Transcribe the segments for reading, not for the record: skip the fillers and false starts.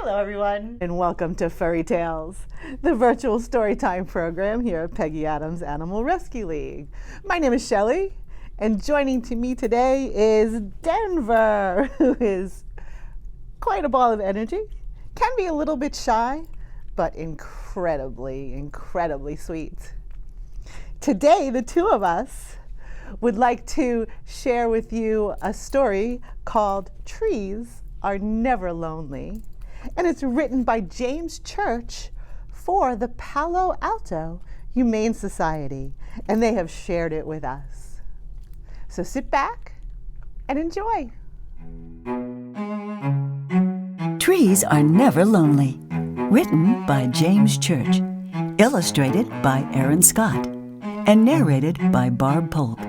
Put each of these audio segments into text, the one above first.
Hello everyone, and welcome to FurryTales, the virtual storytime program here at Peggy Adams Animal Rescue League. My name is Shelley, and joining to me today is Denver, who is quite a ball of energy, can be a little bit shy, but incredibly sweet. Today, the two of us would like to share with you a story called Trees Are Never Lonely. And it's written by James Church for the Palo Alto Humane Society, and they have shared it with us. So sit back and enjoy. Trees Are Never Lonely, written by James Church, illustrated by Aaron Scott, and narrated by Barb Polk,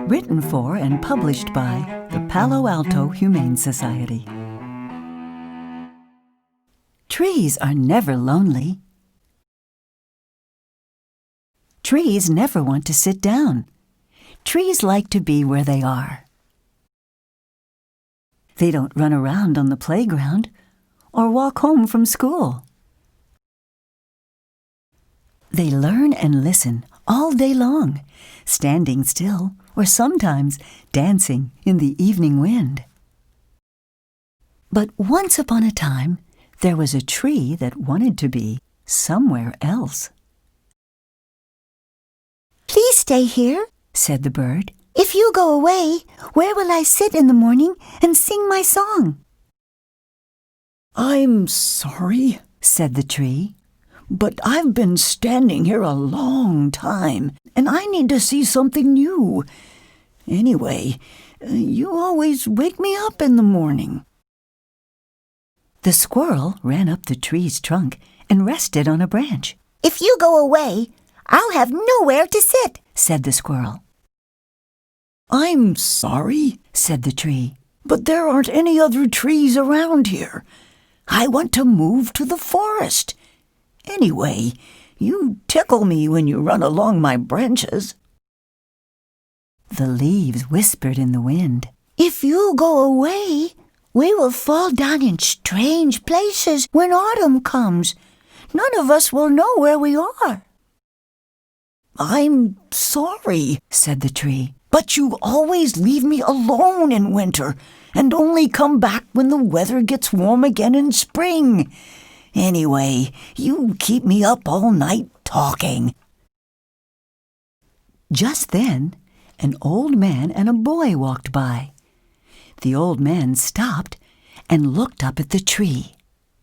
written for and published by the Palo Alto Humane Society. Trees are never lonely. Trees never want to sit down. Trees like to be where they are. They don't run around on the playground or walk home from school. They learn and listen all day long, standing still or sometimes dancing in the evening wind. But once upon a time, there was a tree that wanted to be somewhere else. "Please stay here," said the bird. "If you go away, where will I sit in the morning and sing my song?" "I'm sorry," said the tree, "but I've been standing here a long time, and I need to see something new. Anyway, you always wake me up in the morning." The squirrel ran up the tree's trunk and rested on a branch. "If you go away, I'll have nowhere to sit," said the squirrel. "I'm sorry," said the tree, "but there aren't any other trees around here. I want to move to the forest. Anyway, you tickle me when you run along my branches." The leaves whispered in the wind. "If you go away, we will fall down in strange places when autumn comes. None of us will know where we are." "I'm sorry," said the tree, "but you always leave me alone in winter and only come back when the weather gets warm again in spring. Anyway, you keep me up all night talking." Just then, an old man and a boy walked by. The old man stopped and looked up at the tree.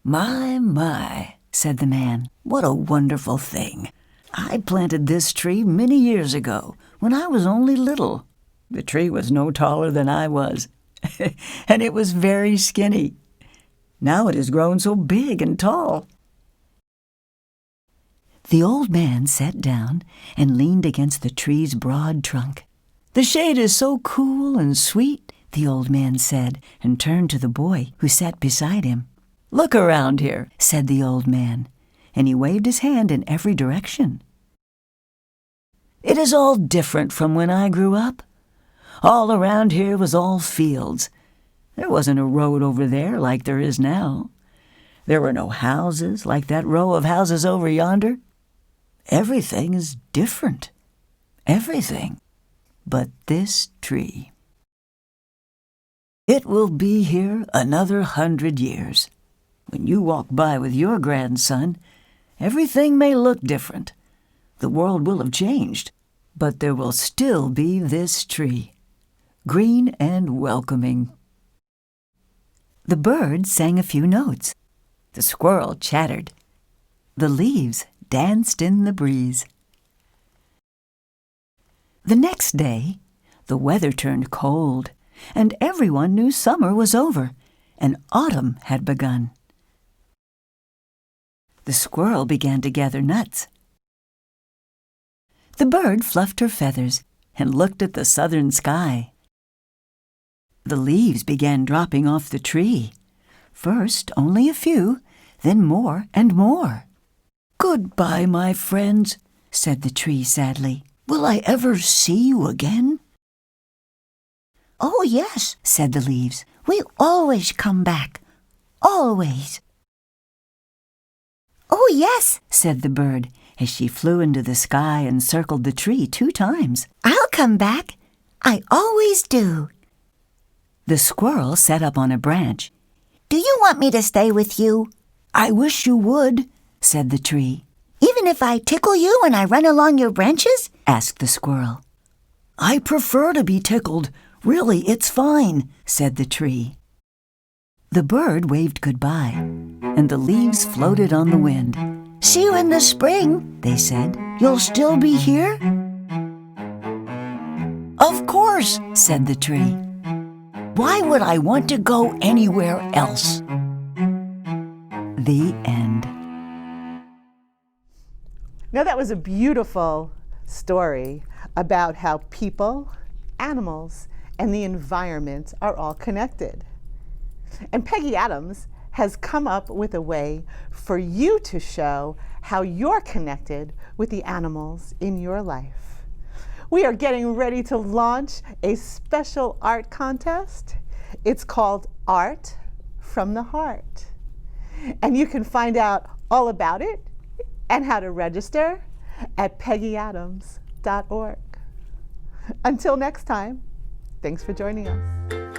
My, said the man, "what a wonderful thing. I planted this tree many years ago when I was only little. The tree was no taller than I was, and it was very skinny. Now it has grown so big and tall." The old man sat down and leaned against the tree's broad trunk. "The shade is so cool and sweet," the old man said, and turned to the boy who sat beside him. "Look around here," said the old man, and he waved his hand in every direction. "It is all different from when I grew up. All around here was all fields. There wasn't a road over there like there is now. There were no houses like that row of houses over yonder. Everything is different. Everything. But this tree. It will be here another 100 years. When you walk by with your grandson, everything may look different. The world will have changed, but there will still be this tree, green and welcoming." The bird sang a few notes. The squirrel chattered. The leaves danced in the breeze. The next day, the weather turned cold, and everyone knew summer was over and autumn had begun. The squirrel began to gather nuts. The bird fluffed her feathers and looked at the southern sky. The leaves began dropping off the tree. First only a few, then more and more. "Goodbye, my friends," said the tree sadly. "Will I ever see you again?" "Oh, yes," said the leaves. "We always come back. Always." Oh, yes, said the bird as she flew into the sky and circled the tree 2 times. I'll come back. I always do. The squirrel sat up on a branch. Do you want me to stay with you? I wish you would, said the tree. Even if I tickle you when I run along your branches? Asked the squirrel. I prefer to be tickled. Really, it's fine, said the tree. The bird waved goodbye, and the leaves floated on the wind. See you in the spring, they said. You'll still be here? Of course, said the tree. Why would I want to go anywhere else? The end. Now that was a beautiful story about how people, animals, and the environment are all connected. And Peggy Adams has come up with a way for you to show how you're connected with the animals in your life. We are getting ready to launch a special art contest. It's called Art from the Heart. And you can find out all about it and how to register at peggyadams.org. Until next time, thanks for joining us.